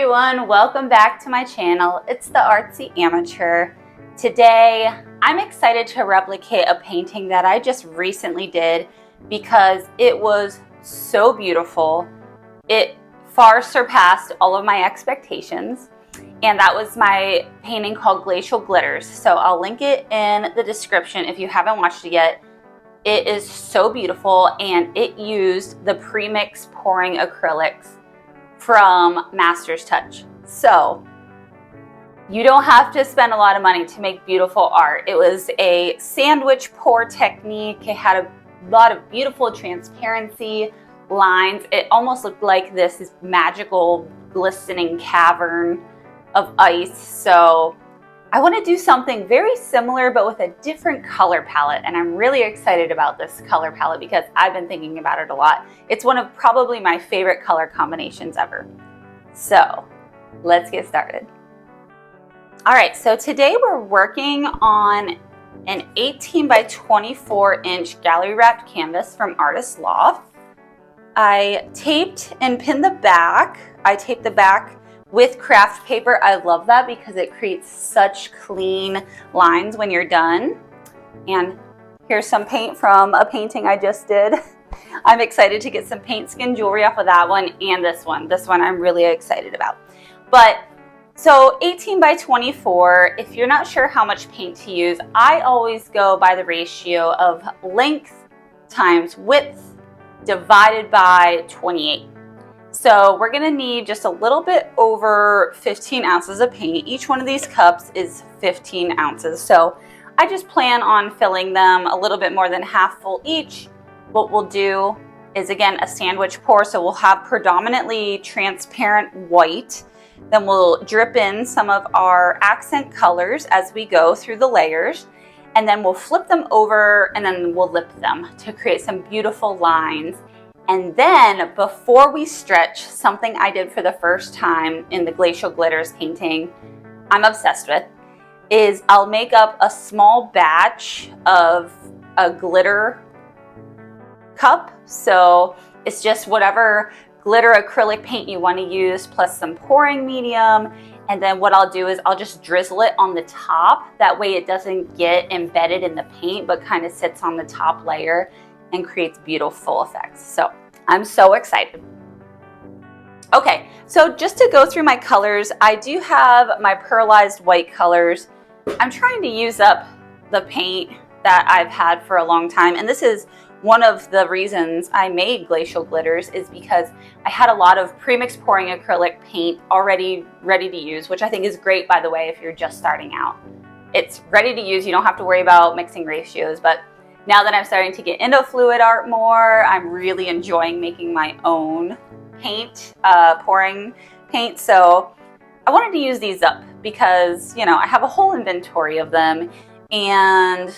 everyone, welcome back to my channel. It's the Artsy Amateur. Today I'm excited to replicate a painting that I just recently did because it was so beautiful. It far surpassed all of my expectations, and that was my painting called Glacial Glitters. So I'll link it in the description if you haven't watched it yet. It is so beautiful, and it used the Premixed pouring acrylics from Master's Touch. So you don't have to spend a lot of money to make beautiful art. It was a sandwich pour technique. It had a lot of beautiful transparency lines. It almost looked like this magical glistening cavern of ice. So I want to do something very similar but with a different color palette, and I'm really excited about this color palette because I've been thinking about it a lot. It's one of probably my favorite color combinations ever. So let's get started. All right, so today we're working on an 18 by 24 inch gallery wrapped canvas from Artist Loft. I taped and pinned the back. I taped the back with craft paper. I love that because it creates such clean lines when you're done. And here's some paint from a painting I just did. I'm excited to get some paint skin jewelry off of that one and this one. This one I'm really excited about. But so 18 by 24, if you're not sure how much paint to use, I always go by the ratio of length times width divided by 28. So we're gonna need just a little bit over 15 ounces of paint. Each one of these cups is 15 ounces. So I just plan on filling them a little bit more than half full each. What we'll do is, again, a sandwich pour. So we'll have predominantly transparent white. Then we'll drip in some of our accent colors as we go through the layers. And then we'll flip them over and then we'll lip them to create some beautiful lines. And then before we stretch, something I did for the first time in the Glacial Glitters painting, I'm obsessed with, is I'll make up a small batch of a glitter cup. So it's just whatever glitter acrylic paint you want to use plus some pouring medium. And then what I'll do is I'll just drizzle it on the top. That way it doesn't get embedded in the paint, but kind of sits on the top layer and creates beautiful effects. So I'm so excited. Okay, so just to go through my colors, I do have my pearlized white colors. I'm trying to use up the paint that I've had for a long time, and this is one of the reasons I made Glacial Glitters, is because I had a lot of premixed pouring acrylic paint already ready to use, which I think is great, by the way, if you're just starting out. It's ready to use, you don't have to worry about mixing ratios, but now that I'm starting to get into fluid art more, I'm really enjoying making my own paint, pouring paint. So I wanted to use these up because, you know, I have a whole inventory of them and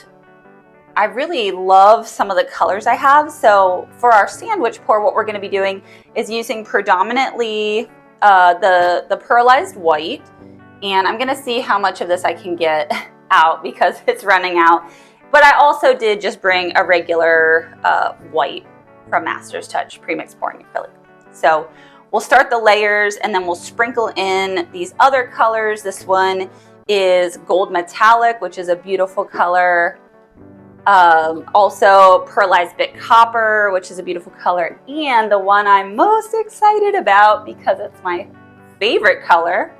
I really love some of the colors I have. So for our sandwich pour, what we're going to be doing is using predominantly the pearlized white. And I'm going to see how much of this I can get out because it's running out. But I also did just bring a regular white from Master's Touch Premixed pouring acrylic. So we'll start the layers and then we'll sprinkle in these other colors. This one is gold metallic, which is a beautiful color. Also pearlized bit copper, which is a beautiful color. And the one I'm most excited about because it's my favorite color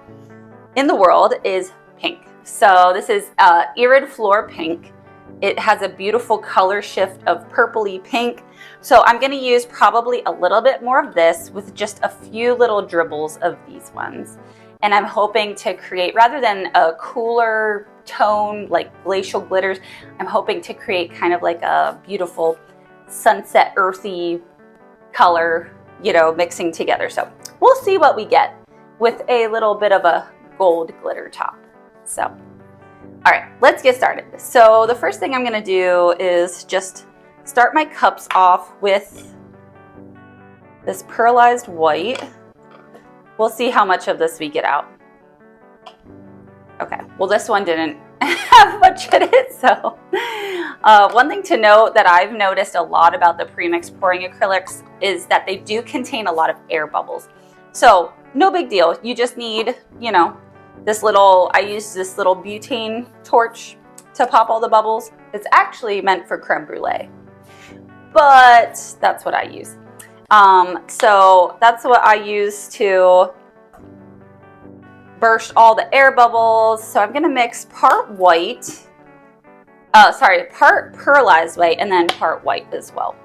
in the world is pink. So this is Irid Floor Pink. It has a beautiful color shift of purpley pink. So I'm going to use probably a little bit more of this with just a few little dribbles of these ones. And I'm hoping to create, rather than a cooler tone like Glacial Glitters, I'm hoping to create kind of like a beautiful sunset earthy color, you know, mixing together. So we'll see what we get with a little bit of a gold glitter top. So all right, let's get started. So the first thing I'm going to do is just start my cups off with this pearlized white. We'll see how much of this we get out. Okay, well, this one didn't have much in it. So one thing to note that I've noticed a lot about the premixed pouring acrylics is that they do contain a lot of air bubbles. So no big deal. You just need, you know, this little, I use this little butane torch to pop all the bubbles. It's actually meant for creme brulee, but that's what I use. So that's what I use to burst all the air bubbles. So I'm gonna mix part white, part pearlized white and then part white as well.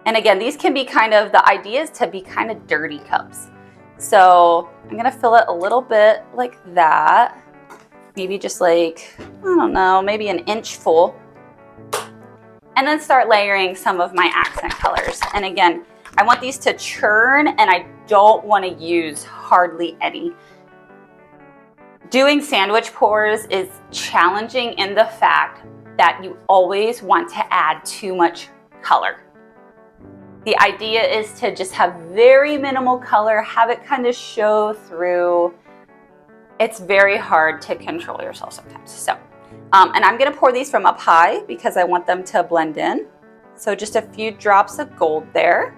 And again, these can be kind of, the idea is to be kind of dirty cups. So I'm gonna fill it a little bit like that. Maybe just like, I don't know, maybe an inch full. And then start layering some of my accent colors. And again, I want these to churn and I don't want to use hardly any. Doing sandwich pours is challenging in the fact that you always want to add too much color. The idea is to just have very minimal color, have it kind of show through. It's very hard to control yourself sometimes. So, and I'm gonna pour these from up high because I want them to blend in. So just a few drops of gold there.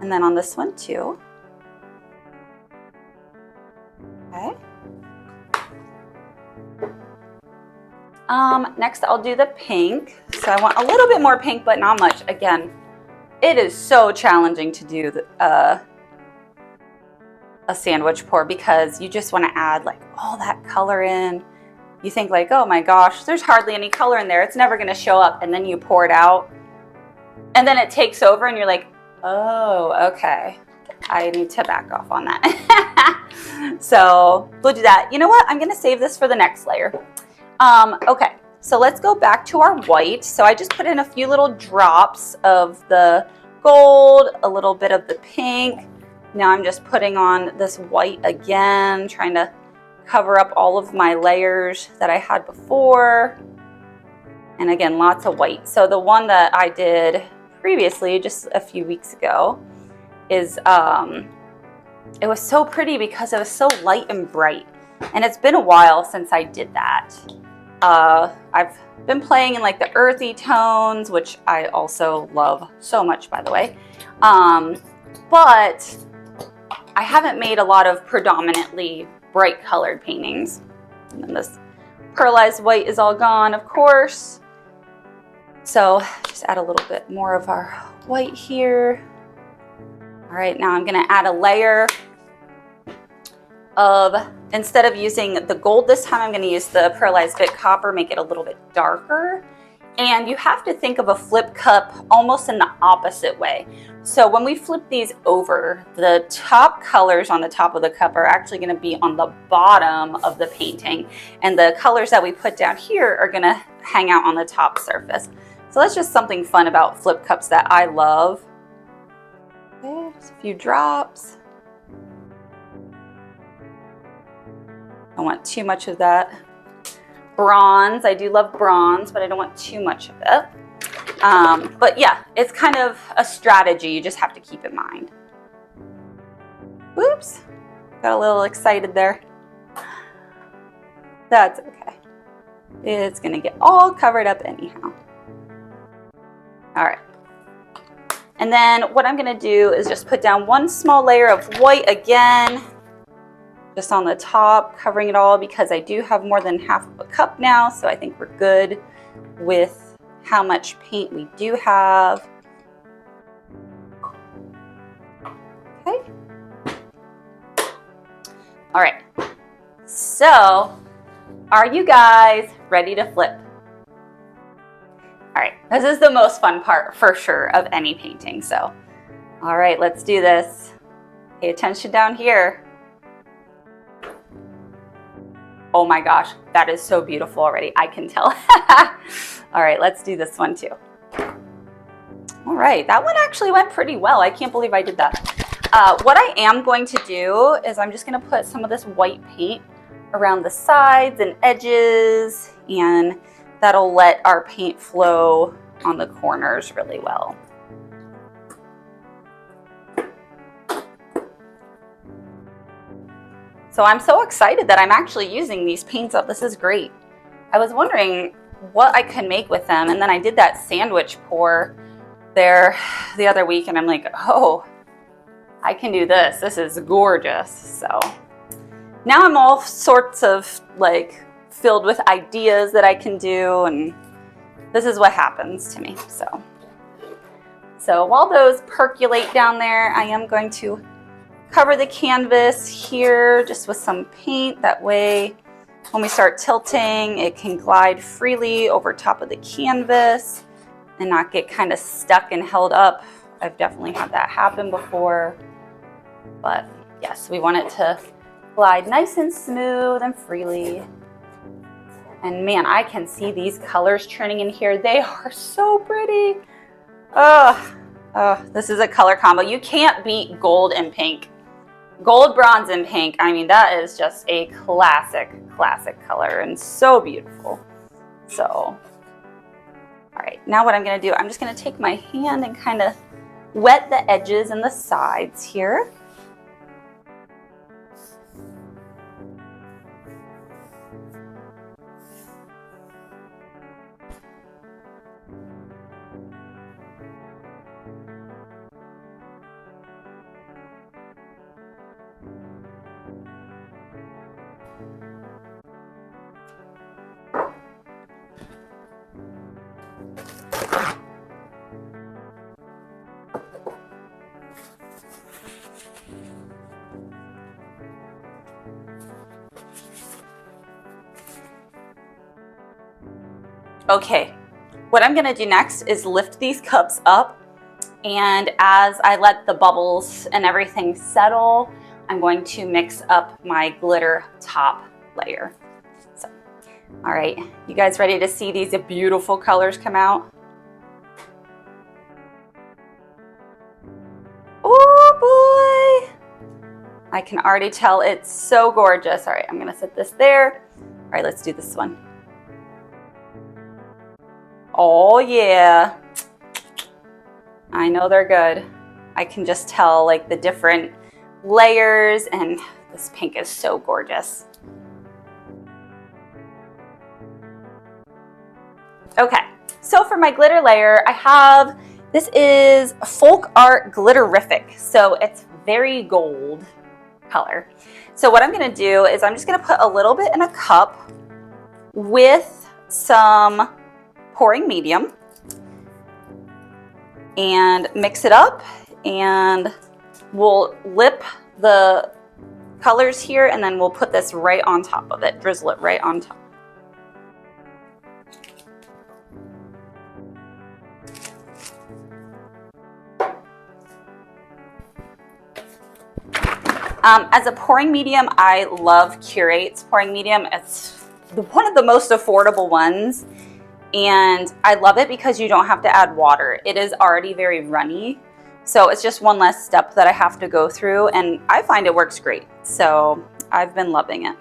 And then on this one too. Okay. Next I'll do the pink. So I want a little bit more pink, but not much. Again, it is so challenging to do a sandwich pour because you just want to add like all that color in. You think like, oh my gosh, there's hardly any color in there. It's never going to show up. And then you pour it out and then it takes over and you're like, oh, okay. I need to back off on that. So we'll do that. You know what? I'm going to save this for the next layer. Okay. So let's go back to our white. So I just put in a few little drops of the gold, a little bit of the pink. Now I'm just putting on this white again, trying to cover up all of my layers that I had before. And again, lots of white. So the one that I did previously, just a few weeks ago, is, it was so pretty because it was so light and bright. And it's been a while since I did that. I've been playing in like the earthy tones, which I also love so much, by the way. But I haven't made a lot of predominantly bright colored paintings. And then this pearlized white is all gone, of course. So just add a little bit more of our white here. All right, now I'm gonna add a layer of, instead of using the gold this time, I'm gonna use the pearlized bit copper, make it a little bit darker. And you have to think of a flip cup almost in the opposite way. So when we flip these over, the top colors on the top of the cup are actually gonna be on the bottom of the painting. And the colors that we put down here are gonna hang out on the top surface. So that's just something fun about flip cups that I love. Okay, just a few drops. I don't want too much of that bronze. I do love bronze, but I don't want too much of it. But yeah, it's kind of a strategy you just have to keep in mind. Whoops, got a little excited there. That's okay. It's gonna get all covered up anyhow. All right. And then what I'm gonna do is just put down one small layer of white again, just on the top, covering it all because I do have more than half of a cup now, so I think we're good with how much paint we do have. Okay. All right, so are you guys ready to flip? All right, this is the most fun part for sure of any painting, so all right, let's do this. Pay attention down here. Oh my gosh, that is so beautiful already. I can tell. All right, let's do this one too. All right, that one actually went pretty well. I can't believe I did that. What I am going to do is I'm just gonna put some of this white paint around the sides and edges, and that'll let our paint flow on the corners really well. So I'm so excited that I'm actually using these paints up. This is great. I was wondering what I could make with them, and then I did that sandwich pour there the other week, and I'm like, oh, I can do this. This is gorgeous. So now I'm all sorts of like filled with ideas that I can do, and this is what happens to me. So while those percolate down there, I am going to cover the canvas here just with some paint. That way, when we start tilting, it can glide freely over top of the canvas and not get kind of stuck and held up. I've definitely had that happen before, but yes, we want it to glide nice and smooth and freely. And man, I can see these colors churning in here. They are so pretty. Oh, this is a color combo. You can't beat gold and pink. Gold, bronze, and pink. I mean, that is just a classic color and so beautiful. So, all right, now what I'm gonna do, I'm just gonna take my hand and kind of wet the edges and the sides here. Okay, what I'm gonna do next is lift these cups up, and as I let the bubbles and everything settle, I'm going to mix up my glitter top layer. So, all right, you guys ready to see these beautiful colors come out? Oh boy! I can already tell it's so gorgeous. All right, I'm gonna set this there. All right, let's do this one. Oh yeah, I know they're good. I can just tell like the different layers, and this pink is so gorgeous. Okay, so for my glitter layer, I have, this is Folk Art Glitterific. So it's very gold color. So what I'm gonna do is I'm just gonna put a little bit in a cup with some pouring medium and mix it up, and we'll lip the colors here, and then we'll put this right on top of it, drizzle it right on top. As a pouring medium, I love Curate's pouring medium. It's one of the most affordable ones, and I love it because you don't have to add water. It is already very runny, so it's just one less step that I have to go through, and I find it works great. So I've been loving it.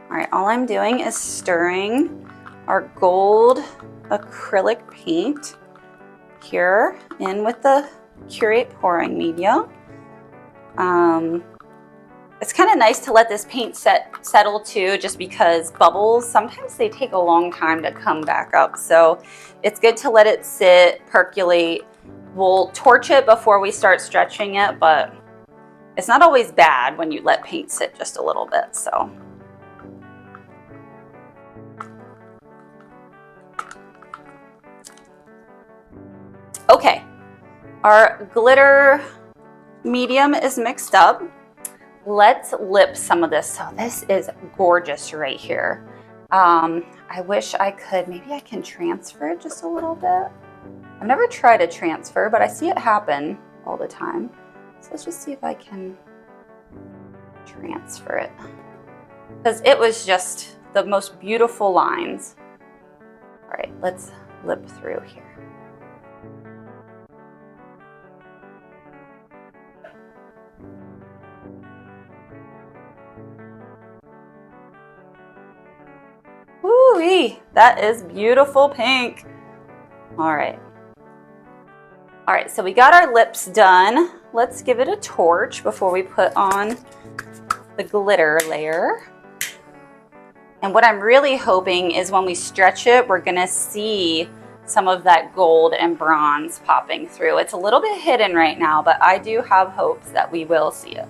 All right, all I'm doing is stirring our gold acrylic paint here in with the Curate pouring media. It's kind of nice to let this paint settle too, just because bubbles, sometimes they take a long time to come back up. So it's good to let it sit, percolate. We'll torch it before we start stretching it, but it's not always bad when you let paint sit just a little bit, so. Okay, our glitter medium is mixed up. Let's lip some of this. So this is gorgeous right here. I wish I could, maybe I can transfer it just a little bit. I've never tried a transfer, but I see it happen all the time. So let's just see if I can transfer it, because it was just the most beautiful lines. All right, let's lip through here. Woo, Ooh-wee, that is beautiful pink. All right. All right, so we got our lips done. Let's give it a torch before we put on the glitter layer. And what I'm really hoping is when we stretch it, we're gonna see some of that gold and bronze popping through. It's a little bit hidden right now, but I do have hopes that we will see it.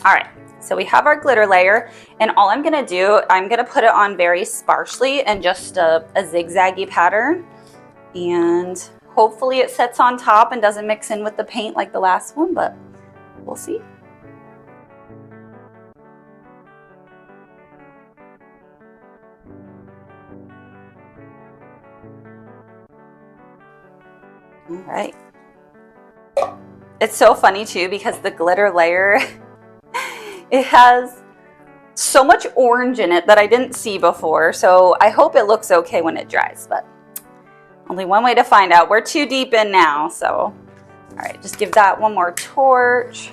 All right, so we have our glitter layer, and all I'm gonna do, I'm gonna put it on very sparsely and just a zigzaggy pattern, and hopefully it sits on top and doesn't mix in with the paint like the last one, but we'll see. All right. It's so funny too because the glitter layer, it has so much orange in it that I didn't see before. So I hope it looks okay when it dries, but only one way to find out. We're too deep in now. So, all right, just give that one more torch.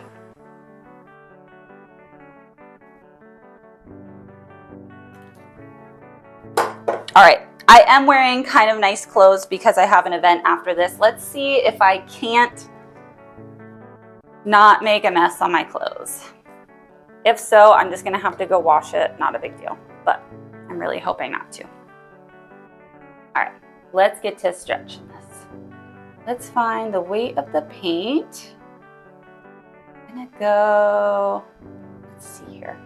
All right, I am wearing kind of nice clothes because I have an event after this. Let's see if I can't not make a mess on my clothes. If so, I'm just gonna have to go wash it. Not a big deal, but I'm really hoping not to. All right, let's get to stretching this. Let's find the weight of the paint. I'm gonna go, let's see here.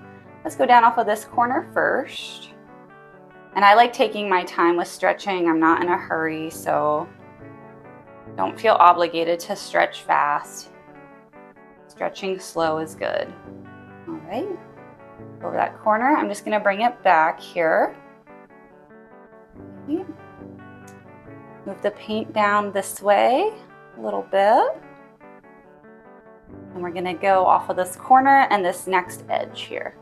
Let's go down off of this corner first. And I like taking my time with stretching. I'm not in a hurry, so don't feel obligated to stretch fast. Stretching slow is good. All right, over that corner, I'm just gonna bring it back here. Okay. Move the paint down this way a little bit. And we're gonna go off of this corner and this next edge here.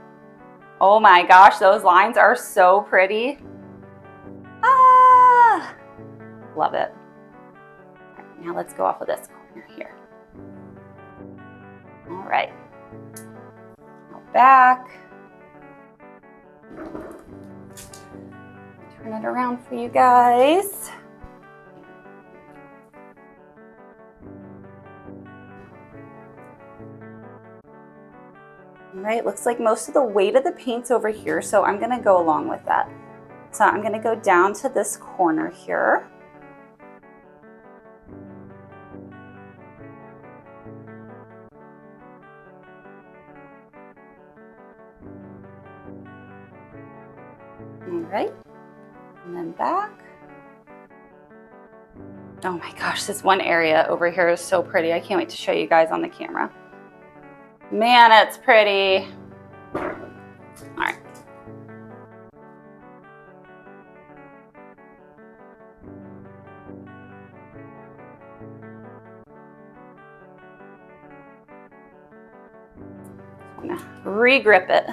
Oh my gosh, those lines are so pretty. Ah, love it. All right, now let's go off of this corner here. All right. Back. Turn it around for you guys. All right, looks like most of the weight of the paint's over here, so I'm gonna go along with that. So I'm gonna go down to this corner here. All right, and then back. Oh my gosh, this one area over here is so pretty. I can't wait to show you guys on the camera. Man, it's pretty. All right. I'm gonna re-grip it.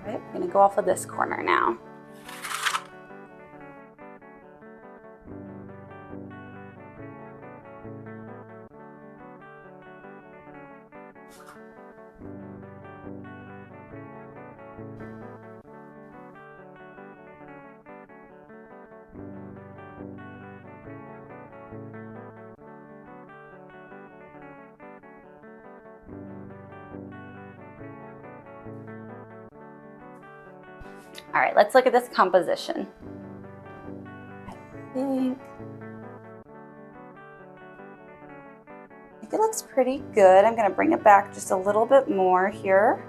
All right, I'm gonna go off of this corner now. All right, let's look at this composition. I think it looks pretty good. I'm gonna bring it back just a little bit more here.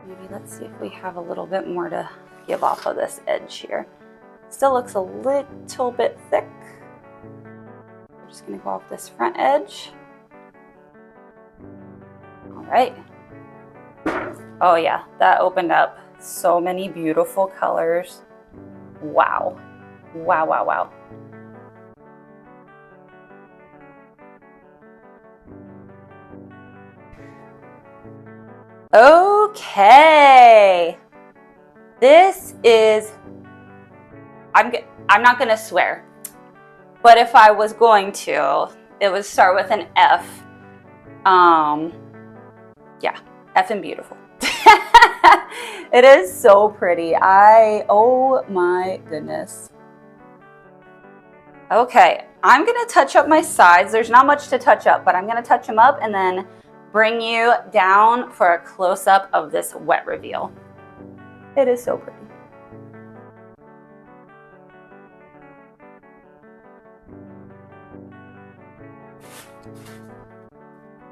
Maybe let's see if we have a little bit more to give off of this edge here. Still looks a little bit thick. I'm just gonna go off this front edge. All right. Oh yeah, that opened up so many beautiful colors. Wow. Wow, wow, wow. Okay. This is, I'm not going to swear, but if I was going to, it would start with an F. Yeah, F and beautiful. It is so pretty. Oh my goodness. Okay, I'm going to touch up my sides. There's not much to touch up, but I'm going to touch them up and then bring you down for a close-up of this wet reveal. It is so pretty.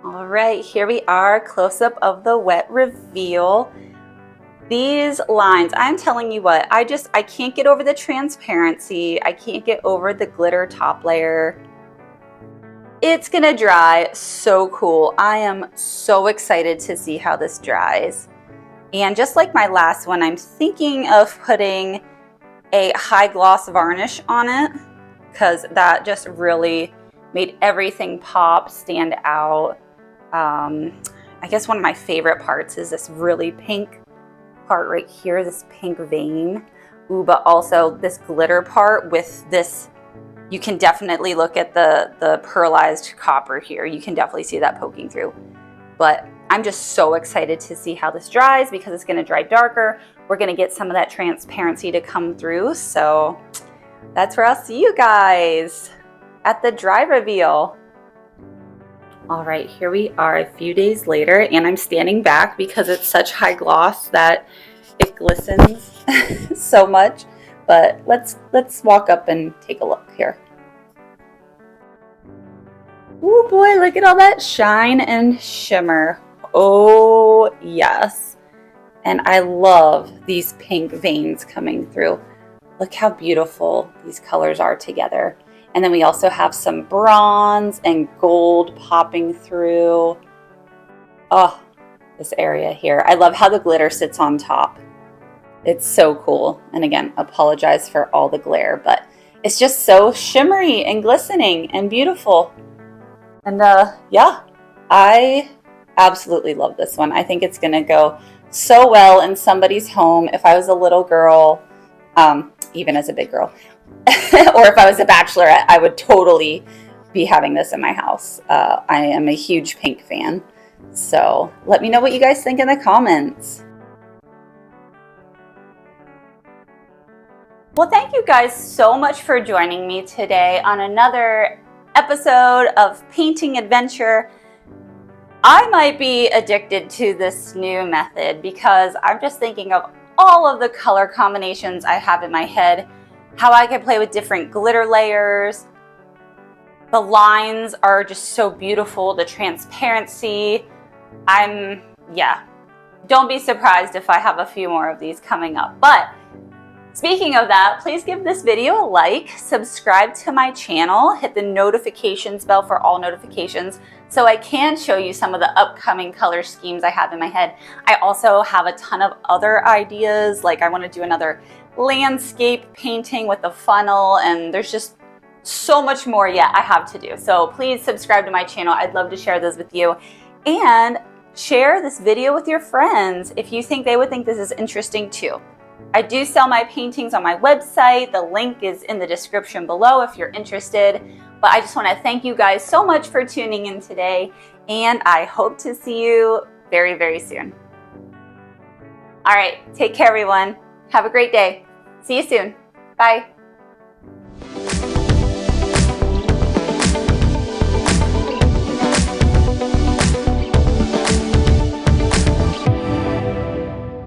All right, here we are, close-up of the wet reveal. These lines, I'm telling you what, I can't get over the transparency. I can't get over the glitter top layer. It's gonna dry so cool. I am so excited to see how this dries. And just like my last one, I'm thinking of putting a high gloss varnish on it because that just really made everything pop, stand out. I guess one of my favorite parts is this really pink part right here, this pink vein. Ooh, but also this glitter part with this, you can definitely look at the pearlized copper here. You can definitely see that poking through. But I'm just so excited to see how this dries because it's gonna dry darker. We're gonna get some of that transparency to come through. So that's where I'll see you guys at the dry reveal. All right, here we are a few days later, and I'm standing back because it's such high gloss that it glistens so much. But let's walk up and take a look here. Oh boy, look at all that shine and shimmer. Oh yes. And I love these pink veins coming through. Look how beautiful these colors are together. And then we also have some bronze and gold popping through. Oh, this area here. I love how the glitter sits on top. It's so cool. And again, apologize for all the glare, but it's just so shimmery and glistening and beautiful. And yeah, I absolutely love this one. I think it's gonna go so well in somebody's home. If I was a little girl, even as a big girl, or if I was a bachelorette, I would totally be having this in my house. I am a huge pink fan. So let me know what you guys think in the comments. Well, thank you guys so much for joining me today on another episode of Painting Adventure. I might be addicted to this new method because I'm just thinking of all of the color combinations I have in my head, how I can play with different glitter layers. The lines are just so beautiful, the transparency. Yeah, don't be surprised if I have a few more of these coming up. But speaking of that, please give this video a like, subscribe to my channel, hit the notifications bell for all notifications so I can show you some of the upcoming color schemes I have in my head. I also have a ton of other ideas, like I want to do another landscape painting with a funnel, and there's just so much more yet I have to do. So please subscribe to my channel. I'd love to share those with you. And share this video with your friends if you think they would think this is interesting too. I do sell my paintings on my website. The link is in the description below if you're interested. But I just want to thank you guys so much for tuning in today, and I hope to see you very, very soon. All right, take care everyone. Have a great day. See you soon. Bye.